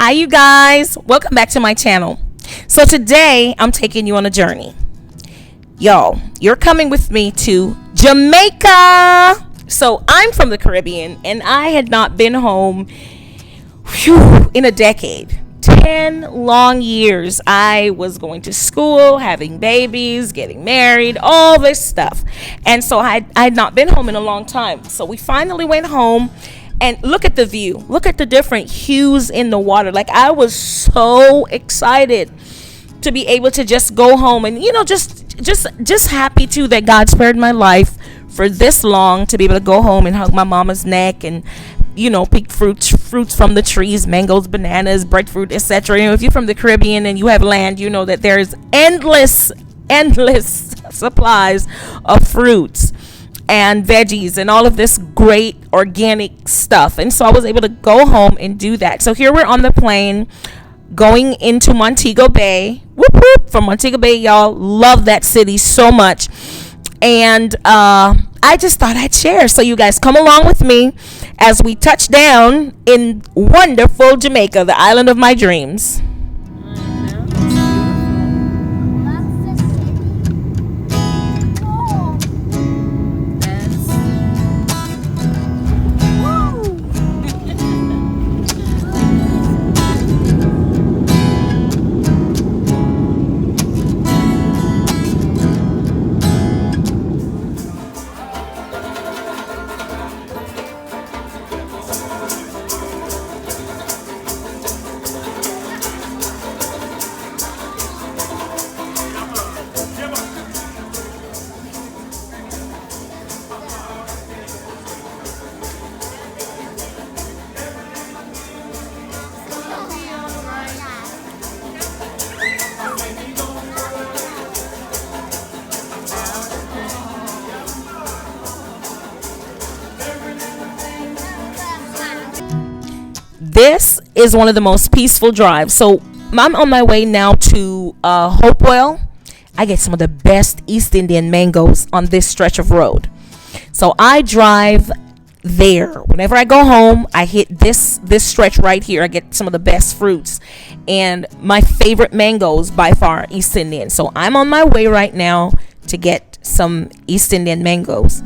Hi, you guys. Welcome back to my channel. So today I'm taking you on a journey. Y'all, you're coming with me to Jamaica. So I'm from the Caribbean and I had not been home in a decade. 10 long years. I was going to school, having babies, getting married, all this stuff. And so I had not been home in a long time. So we finally went home. And look at the view. Look at the different hues in the water. Like, I was so excited to be able to just go home and, just happy too that God spared my life for this long to be able to go home and hug my mama's neck and, pick fruits from the trees, mangoes, bananas, breadfruit, etc. If you're from the Caribbean and you have land, you know that there's endless supplies of fruits and veggies and all of this great organic stuff. And so I was able to go home and do that. So here we're on the plane going into Montego Bay. Whoop whoop, from Montego Bay, y'all. Love that city so much. And I just thought I'd share. So you guys come along with me as we touch down in wonderful Jamaica, the island of my dreams. This is one of the most peaceful drives. So I'm on my way now to Hopewell. I get some of the best East Indian mangoes on this stretch of road. So I drive there. Whenever I go home, I hit this stretch right here. I get some of the best fruits. And my favorite mangoes by far, East Indian. So I'm on my way right now to get some East Indian mangoes.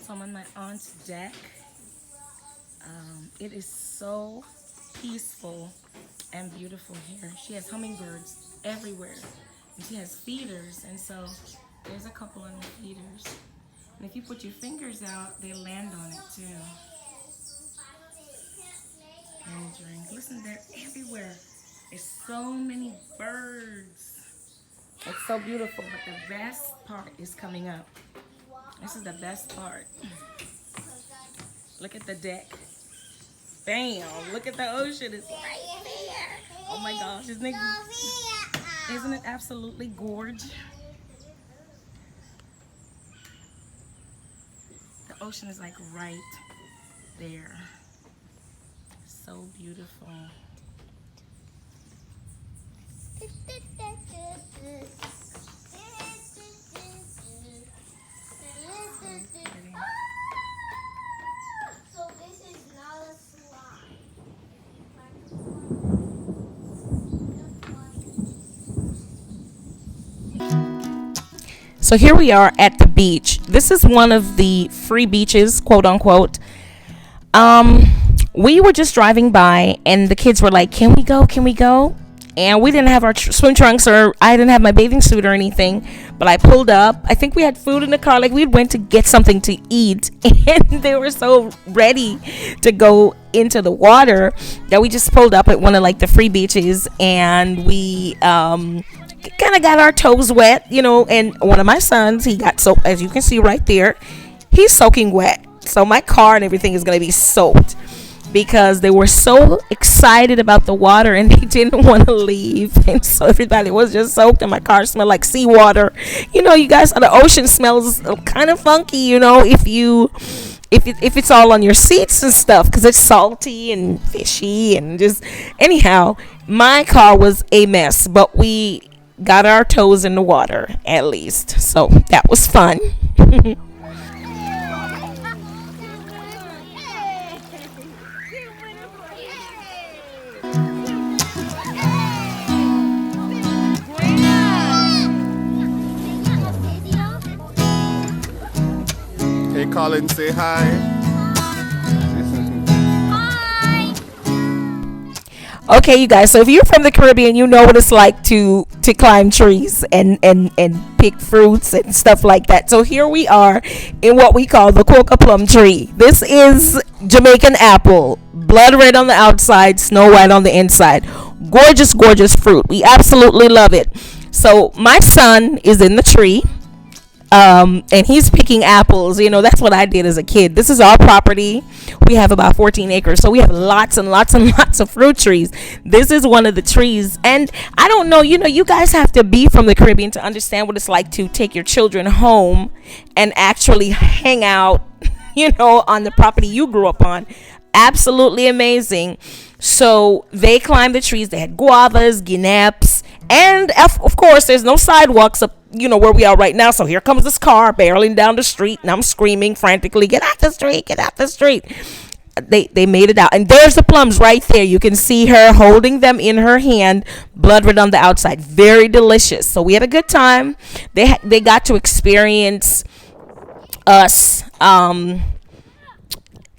So I'm on my aunt's deck. It is so peaceful and beautiful here. She has hummingbirds everywhere, and she has feeders, and so there's a couple on the feeders. And if you put your fingers out, they land on it too. And drink. Listen, they're everywhere. There's so many birds. It's so beautiful, but the best part is coming up. This is the best part. Look at the deck. Bam! Look at the ocean. It's right there. Oh my gosh. Isn't it absolutely gorgeous? The ocean is like right there. So beautiful. So here we are at the beach. This is one of the free beaches, quote unquote. We were just driving by and the kids were like, can we go? Can we go? And we didn't have our swim trunks, or I didn't have my bathing suit or anything, but I pulled up. I think we had food in the car. Like, we went to get something to eat and they were so ready to go into the water that we just pulled up at one of like the free beaches, and we kind of got our toes wet, and one of my sons, he got soaked, as you can see right there. He's soaking wet, so my car and everything is going to be soaked. because they were so excited about the water and they didn't want to leave, and so everybody was just soaked, and my car smelled like seawater. You guys, the ocean smells kind of funky, if it's all on your seats and stuff, because it's salty and fishy and just anyhow. My car was a mess, but we got our toes in the water at least, so that was fun. Hey, Colin, say hi. Okay, you guys. So if you're from the Caribbean, you know what it's like to climb trees and pick fruits and stuff like that. So here we are in what we call the coca plum tree. This is Jamaican apple, blood red on the outside, snow white on the inside. Gorgeous, gorgeous fruit. We absolutely love it. So my son is in the tree. And he's picking apples. That's what I did as a kid. This is our property. We have about 14 acres, so we have lots and lots and lots of fruit trees. This is one of the trees, and I don't know, you guys have to be from the Caribbean to understand what it's like to take your children home and actually hang out, on the property you grew up on. Absolutely amazing. So they climbed the trees. They had guavas, guineps, and of course there's no sidewalks up where we are right now. So here comes this car barreling down the street, and I'm screaming frantically, get out the street, get out the street. They made it out, and there's the plums right there. You can see her holding them in her hand, blood red on the outside. Very delicious. So we had a good time. They got to experience us,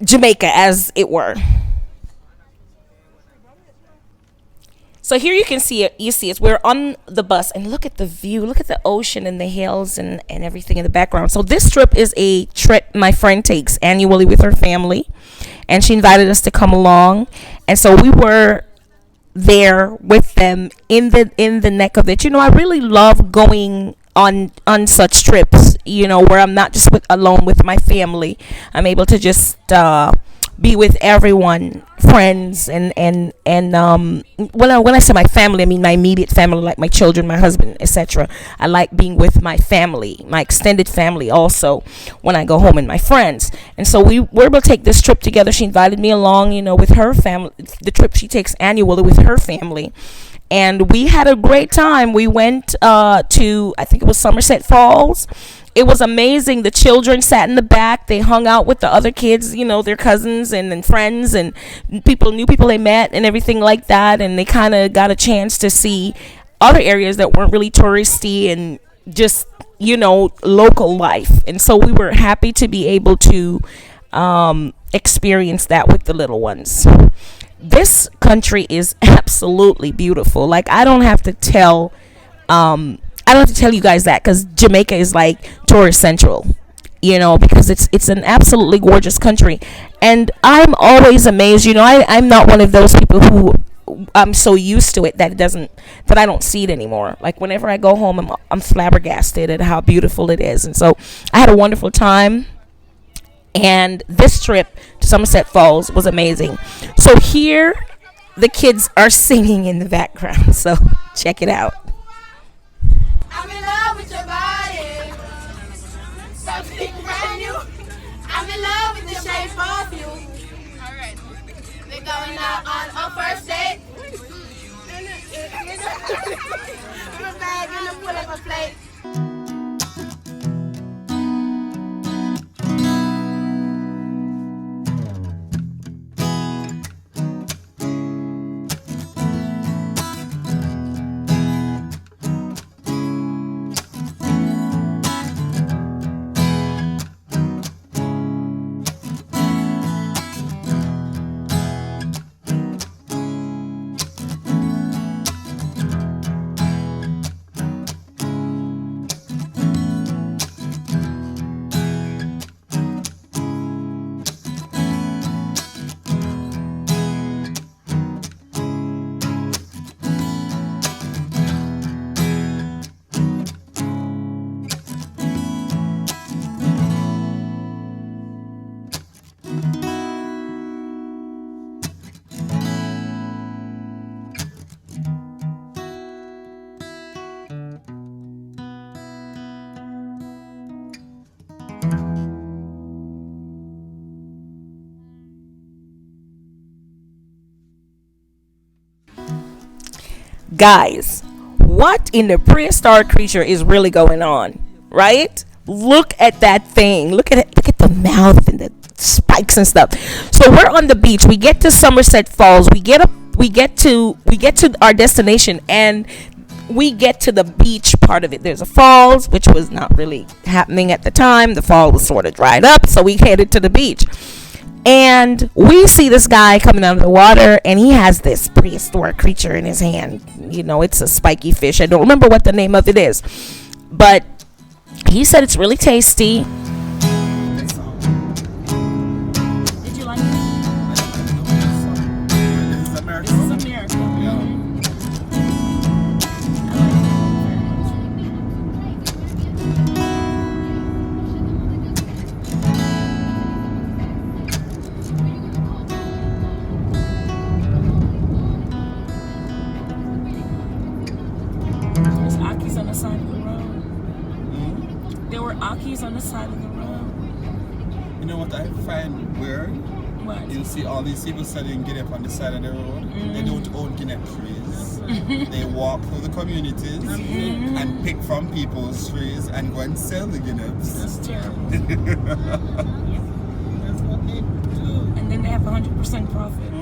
Jamaica, as it were. So here you can see it. You see it. We're on the bus, and look at the view. Look at the ocean and the hills and everything in the background. So this trip is a trip my friend takes annually with her family, and she invited us to come along. And so we were there with them in the neck of it. I really love going on such trips. Where I'm not just alone with my family. I'm able to just be with everyone, friends, and when I say my family, I mean my immediate family, like my children, my husband, etc. I like being with my family, my extended family also, when I go home, and my friends. And so we were able to take this trip together. She invited me along, with her family, the trip she takes annually with her family. And we had a great time. We went to, I think it was Somerset Falls. It was amazing. The children sat in the back. They hung out with the other kids, their cousins and friends and new people they met and everything like that. And they kind of got a chance to see other areas that weren't really touristy and just, local life. And so we were happy to be able to experience that with the little ones. This country is absolutely beautiful. Like, I don't have to tell you guys that, because Jamaica is like tourist central, because it's an absolutely gorgeous country. And I'm always amazed. I'm not one of those people who I'm so used to it that I don't see it anymore. Like, whenever I go home, I'm flabbergasted at how beautiful it is. And so I had a wonderful time. And this trip to Somerset Falls was amazing. So here the kids are singing in the background. So check it out. I'm in love with your body. Something brand new. I'm in love with the shape of you. Alright. We're going out on our first date. We're back in the pull up a plate. Guys, what in the prehistoric creature is really going on, right? Look at that thing. Look at it. Look at the mouth and the spikes and stuff. So we're on the beach. We get to Somerset Falls. We get to our destination, and we get to the beach part of it. There's a falls, which was not really happening at the time. The fall was sort of dried up, so we headed to the beach. And we see this guy coming out of the water, and he has this prehistoric creature in his hand. You know, it's a spiky fish. I don't remember what the name of it is, but he said it's really tasty. Did you like it? This is America. This is America. There's Akis on the side of the road. There were Akis on the side of the road. You know what I find weird? What? You see all these people selling guinea on the side of the road. They don't own guinea trees. They walk through the communities and pick from people's trees and go and sell the guineas. That's terrible. That's what they do. And then they have 100% profit.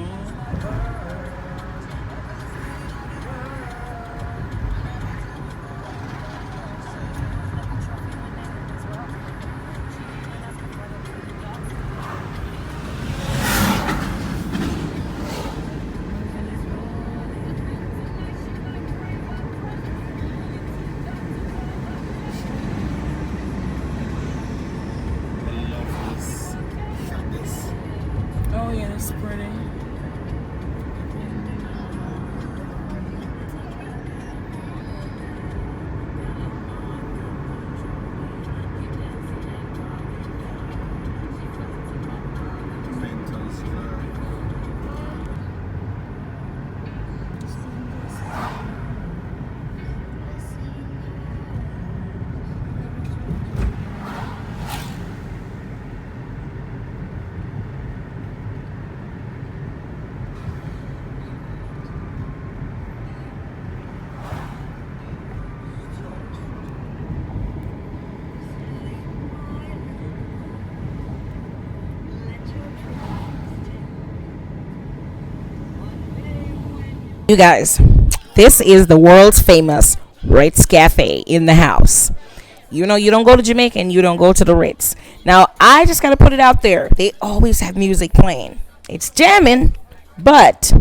Oh yeah, that's pretty. You guys, this is the world's famous Ritz Cafe in the house. You know, you don't go to Jamaica and you don't go to the Ritz. Now, I just got to put it out there. They always have music playing. It's jamming, but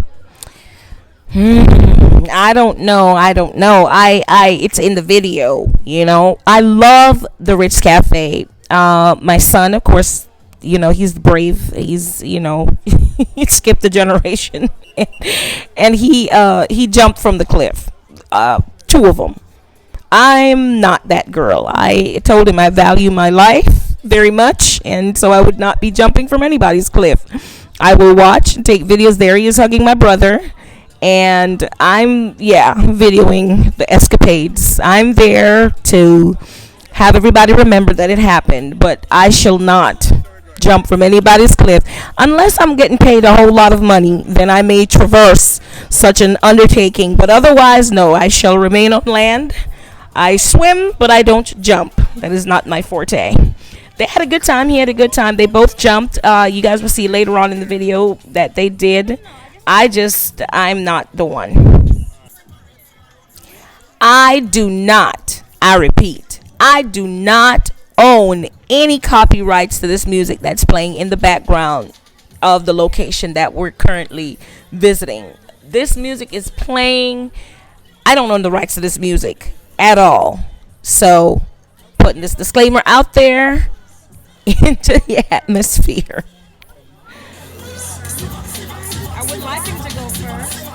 I don't know. It's in the video, you know. I love the Ritz Cafe. My son, of course, you know, he's brave. He's, you know, he skipped a generation. And he jumped from the cliff. Two of them. I'm not that girl. I told him I value my life very much, and so I would not be jumping from anybody's cliff. I will watch and take videos. There he is hugging my brother, and I'm videoing the escapades. I'm there to have everybody remember that it happened, but I shall not jump from anybody's cliff unless I'm getting paid a whole lot of money. Then I may traverse such an undertaking, but otherwise, no, I shall remain on land. I swim, but I don't jump. That is not my forte. They had a good time. He had a good time. They both jumped. You guys will see later on in the video that they did. I'm not the one. I repeat, I do not own any copyrights to this music that's playing in the background of the location that we're currently visiting. This music is playing. I don't own the rights to this music at all. So, putting this disclaimer out there into the atmosphere. I would like him to go first.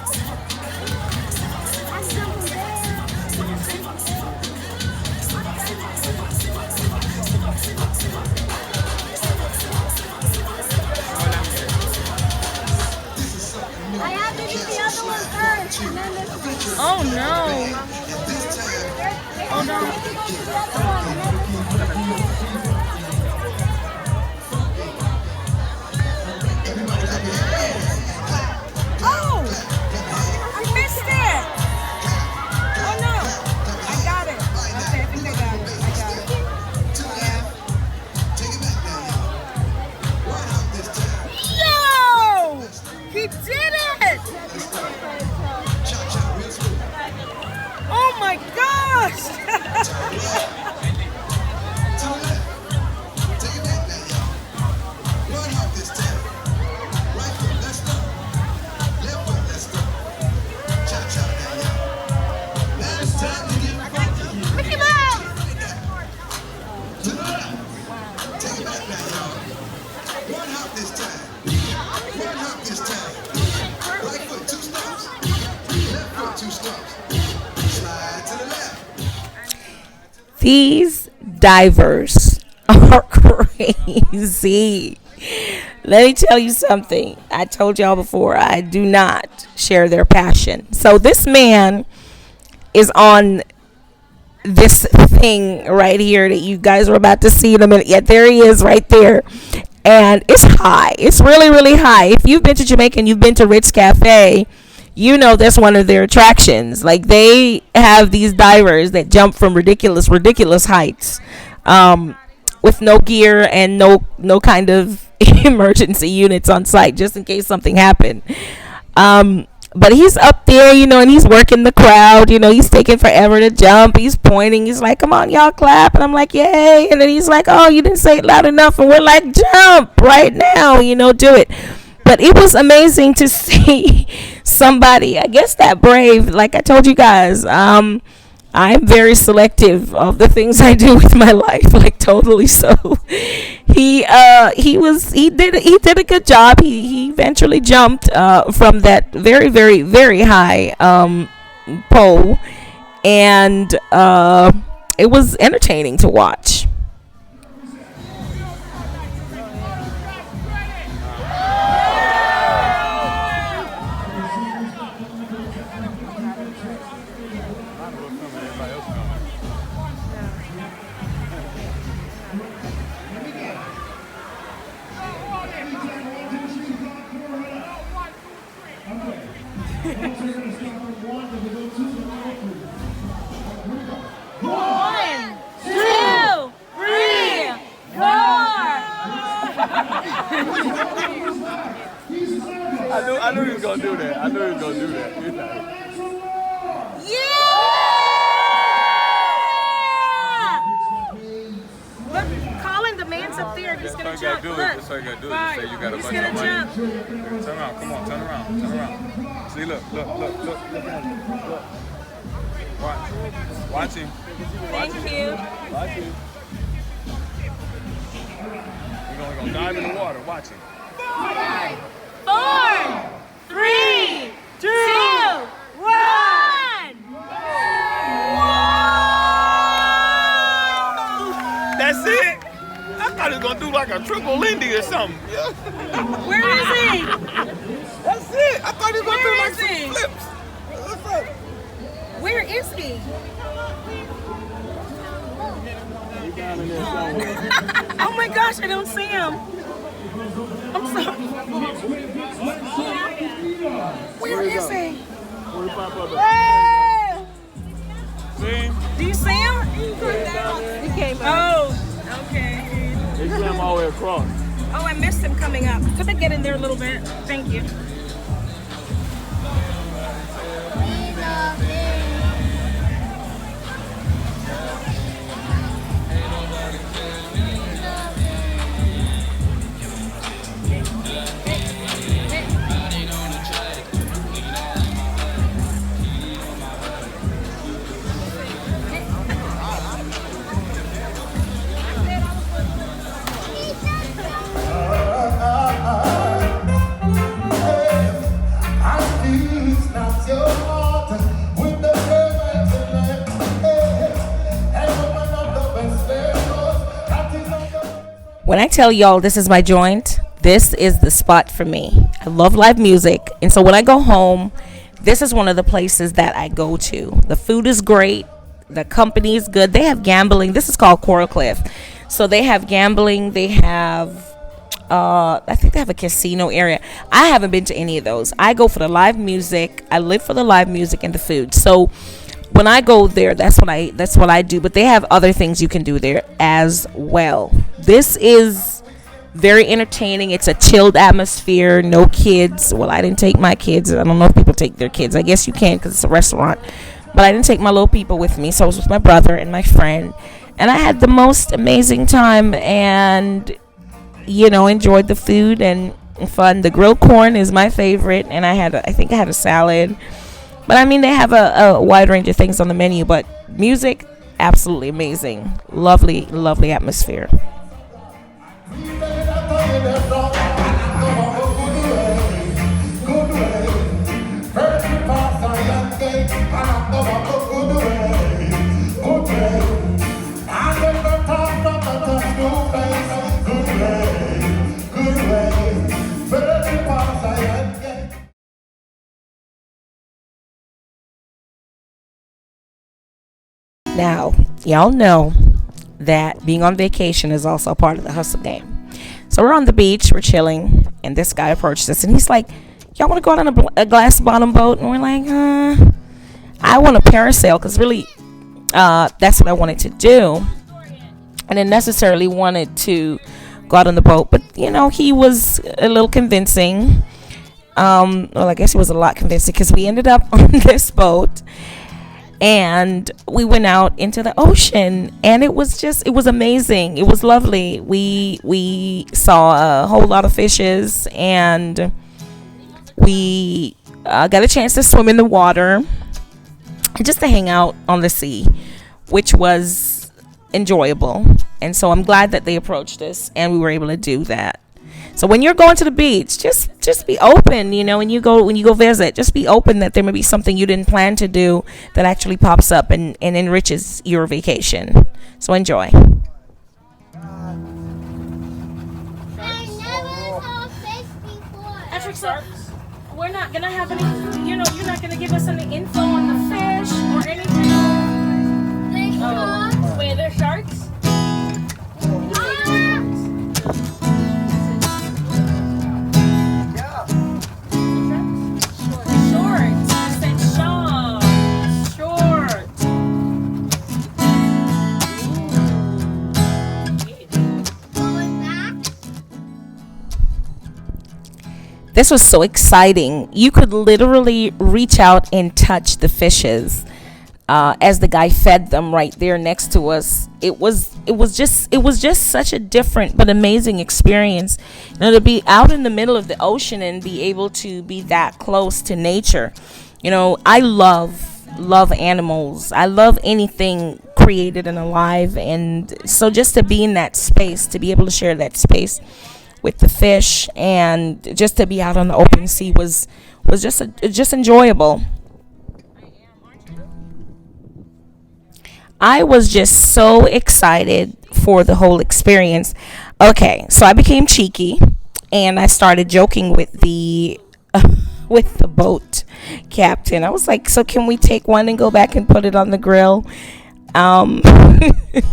I have to get the other one first. And then this one. Oh no. Oh no. Oh! I missed it! These divers are crazy. Let me tell you something. I told y'all before, I do not share their passion. So this man is on this thing right here that you guys are about to see in a minute. Yeah, there he is right there. And it's high. It's really, really high. If you've been to Jamaica and you've been to Ritz Cafe, you know that's one of their attractions. Like, they have these divers that jump from ridiculous, ridiculous heights, with no gear and no kind of emergency units on site just in case something happened. But he's up there, and he's working the crowd. He's taking forever to jump. He's pointing. He's like, come on, y'all, clap. And I'm like, yay. And then he's like, oh, you didn't say it loud enough. And we're like, jump right now, do it. But it was amazing to see somebody, I guess, that brave. Like I told you guys, I'm very selective of the things I do with my life, like totally. So he did a good job. He eventually jumped from that very, very, very high pole, and it was entertaining to watch. I knew he was gonna do that. Look, Colin, the man's up there. He's gonna jump. Look. That's all you gotta do. Right. Say you got a bunch of money. Jump. Turn around. Come on. Turn around. See, look. Watch him. Thank you. Watch him. We're gonna dive in the water. Watch him. 4, 3, 2, 1. That's it. I thought he was gonna do like a triple Lindy or something. Where is he? That's it. I thought he was gonna do like some flips. What's up? Where is he? Oh my gosh, I don't see him. I'm sorry. Where is he? Hey! See? Do you see him? He came out. Oh, okay. They swam all the way across. Oh, I missed him coming up. Could I get in there a little bit? Thank you. When I tell y'all this is my joint, this is the spot for me. I love live music, and so when I go home, this is one of the places that I go to. The food is great, the company is good. They have gambling. This is called Coral Cliff. So they have gambling. They have I think they have a casino area. I haven't been to any of those. I go for the live music. I live for the live music and the food. So when I go there, that's what I do. But they have other things you can do there as well. This is very entertaining. It's a chilled atmosphere. No kids. Well, I didn't take my kids. I don't know if people take their kids. I guess you can because it's a restaurant. But I didn't take my little people with me. So I was with my brother and my friend. And I had the most amazing time and, enjoyed the food and fun. The grilled corn is my favorite. And I think I had a salad. But I mean, they have a wide range of things on the menu. But music, absolutely amazing. Lovely, lovely atmosphere. Now, y'all know that being on vacation is also a part of the hustle game. So we're on the beach, we're chilling, and this guy approached us, and he's like, y'all want to go out on a glass bottom boat? And we're like, I want a parasail, because really, that's what I wanted to do. I didn't necessarily wanted to go out on the boat, but he was a little convincing. Well, I guess he was a lot convincing, because we ended up on this boat and we went out into the ocean, and it was amazing. It was lovely. We saw a whole lot of fishes, and we got a chance to swim in the water and just to hang out on the sea, which was enjoyable. And so I'm glad that they approached us and we were able to do that. So when you're going to the beach, just be open, when you go visit, just be open that there may be something you didn't plan to do that actually pops up and enriches your vacation. So enjoy. I never saw fish before. Patrick, so we're not gonna have any, you're not gonna give us any info on the fish or anything. Wait, there's sharks? This was so exciting. You could literally reach out and touch the fishes as the guy fed them right there next to us. It was just such a different but amazing experience. To be out in the middle of the ocean and be able to be that close to nature. I love animals. I love anything created and alive, and so just to be in that space, to be able to share that space with the fish, and just to be out on the open sea was just enjoyable. I was just so excited for the whole experience. Okay, so I became cheeky and I started joking with the with the boat captain. I was like, so can we take one and go back and put it on the grill?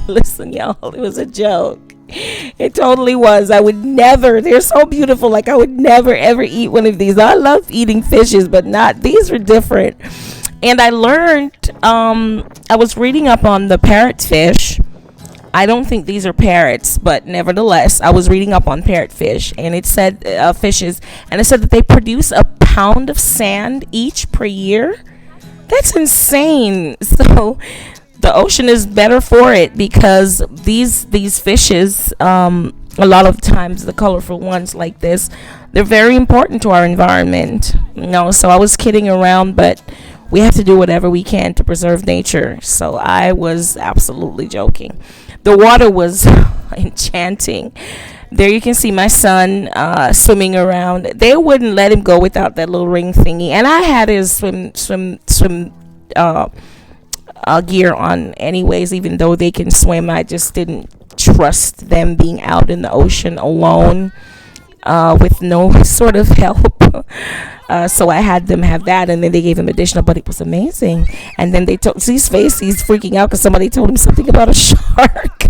Listen, y'all, it was a joke. It totally was. I would never, they're so beautiful, like I would never ever eat one of these. I love eating fishes, but not, these were different. And I learned, I was reading up on the parrotfish. I don't think these are parrots, but nevertheless, I was reading up on parrotfish, and it said fishes, and it said that they produce a pound of sand each per year. That's insane. So the ocean is better for it, because these fishes, a lot of times the colorful ones like this, they're very important to our environment. So I was kidding around, but we have to do whatever we can to preserve nature. So I was absolutely joking. The water was enchanting. There you can see my son swimming around. They wouldn't let him go without that little ring thingy, and I had his swim gear on anyways, even though they can swim. I just didn't trust them being out in the ocean alone with no sort of help. So I had them have that, and then they gave him additional, but it was amazing. And then they told, see his face, he's freaking out because somebody told him something about a shark.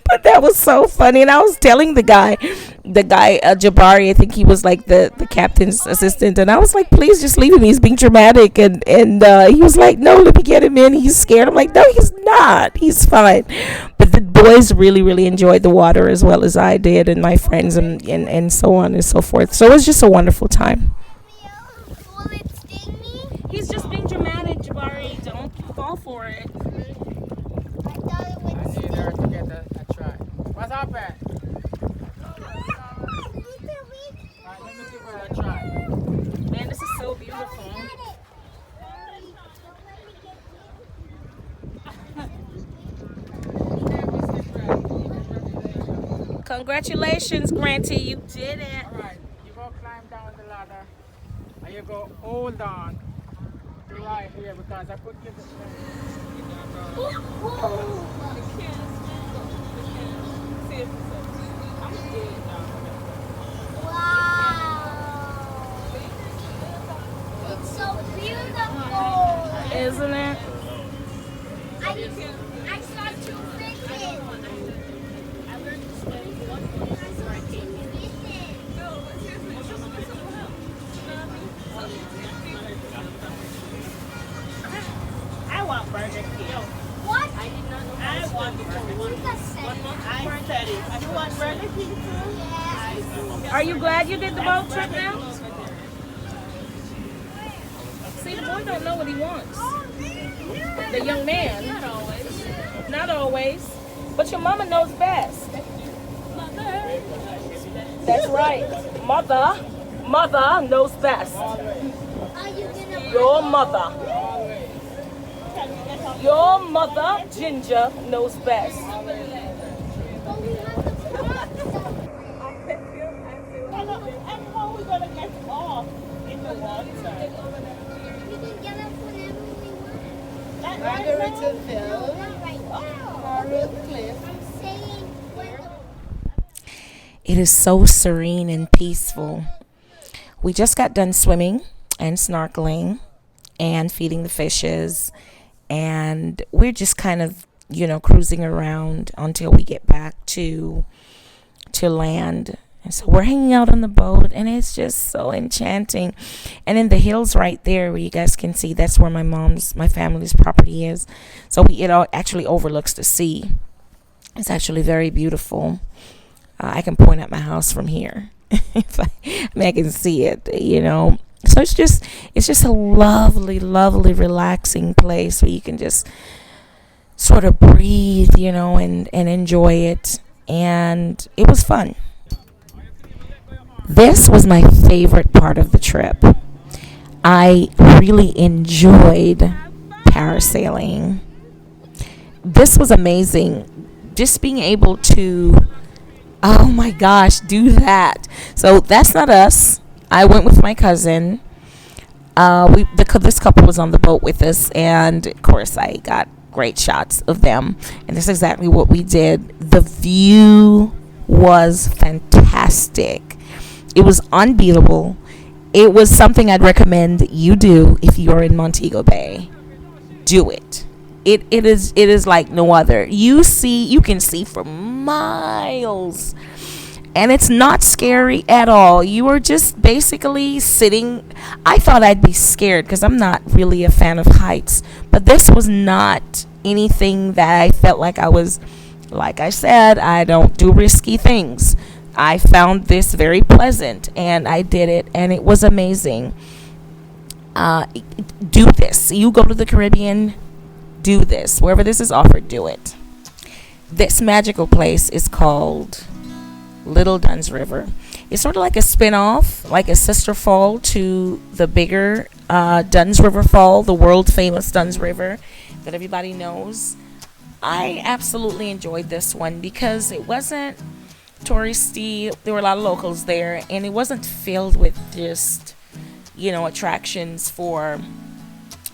But that was so funny. And I was telling the guy Jabari, I think he was like the captain's assistant, and I was like, please just leave him, he's being dramatic. And he was like, no, let me get him in, he's scared. I'm like, no, he's not, he's fine. But the boys really enjoyed the water as well as I did, and my friends, and so on and so forth. So it was just a wonderful time. Will it sting me? He's just being dramatic, Jabari, don't fall for it. I thought it would sting me. To get a try. What's happened? Let me give her a try. Man, this is so beautiful. Congratulations, Granty, you did it. Alright, you go climb down the ladder and you go hold on to right here, because I could give it Wow. It's so beautiful. Isn't it? Are you glad you did the boat trip now? See, the boy don't know what he wants. The young man. Not always. Not always. But your mama knows best. That's right. Mother knows best. Your mother, Ginger, knows best. And how we gonna get off in the water? We can get up whenever we want. Margaretaville. Not right now. Cliff. I'm saying when. It is so serene and peaceful. We just got done swimming and snorkeling and feeding the fishes, and we're just kind of, cruising around until we get back to land. And so we're hanging out on the boat, and it's just so enchanting. And in the hills right there, where you guys can see, that's where my family's property is. So it actually overlooks the sea. It's actually very beautiful. I can point at my house from here. I can see it, So it's just a lovely, lovely, relaxing place where you can just sort of breathe, and enjoy it. And it was fun. This was my favorite part of the trip. I really enjoyed parasailing. This was amazing. Just being able to, oh my gosh, do that. So that's not us. I went with my cousin. This couple was on the boat with us, and of course I got great shots of them. And that's exactly what we did. The view was fantastic. It was unbeatable. It was something I'd recommend you do if you're in Montego Bay. Do it. It is like no other. You can see for miles. And it's not scary at all. You are just basically sitting. I thought I'd be scared because I'm not really a fan of heights. But this was not anything that I felt like I was. Like I said, I don't do risky things. I found this very pleasant, and I did it, and it was amazing. Do this. You go to the Caribbean, do this. Wherever this is offered, do it. This magical place is called Little Dunn's River. It's sort of like a spin-off, like a sister fall to the bigger Dunn's River Fall, the world-famous Dunn's River that everybody knows. I absolutely enjoyed this one because it wasn't touristy. There were a lot of locals there, and it wasn't filled with just attractions for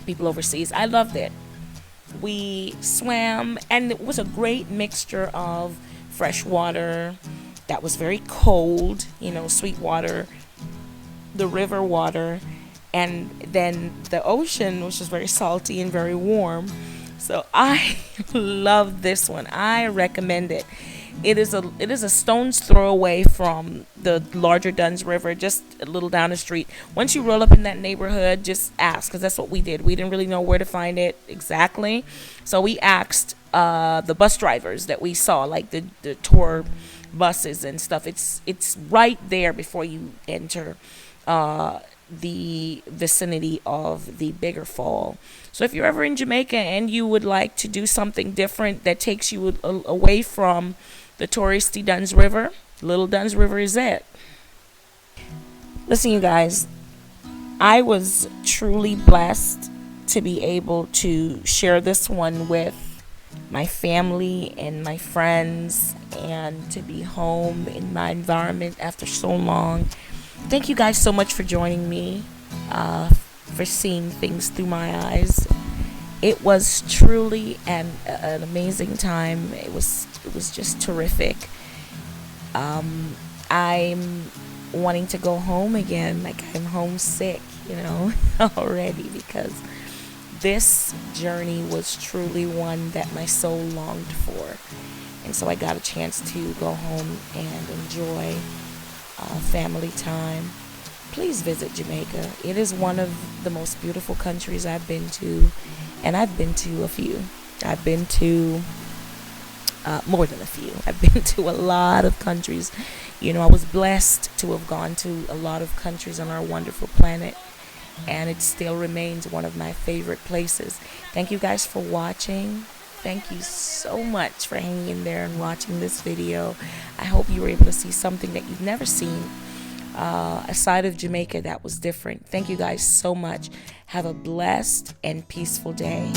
people overseas. I loved it. We swam, and it was a great mixture of fresh water that was very cold, sweet water, the river water, and then the ocean, which is very salty and very warm. So I love this one. I recommend it. It is a stone's throw away from the larger Dunn's River, just a little down the street. Once you roll up in that neighborhood, just ask, because that's what we did. We didn't really know where to find it exactly. So we asked the bus drivers that we saw, like the tour buses and stuff. It's right there before you enter the vicinity of the bigger fall. So if you're ever in Jamaica and you would like to do something different that takes you away from the touristy Dunn's River, Little Dunn's River is it. Listen, you guys, I was truly blessed to be able to share this one with my family and my friends, and to be home in my environment after so long. Thank you guys so much for joining me, for seeing things through my eyes. It was truly an amazing time. It was just terrific. I'm wanting to go home again. Like, I'm homesick, already, because this journey was truly one that my soul longed for. And so I got a chance to go home and enjoy family time. Please visit Jamaica. It is one of the most beautiful countries I've been to, and I've been to a few. I've been to more than a few. I've been to a lot of countries. You know, I was blessed to have gone to a lot of countries on our wonderful planet, and it still remains one of my favorite places. Thank you guys for watching. Thank you so much for hanging in there and watching this video. I hope you were able to see something that you've never seen, a side of Jamaica that was different. Thank you guys so much. Have a blessed and peaceful day.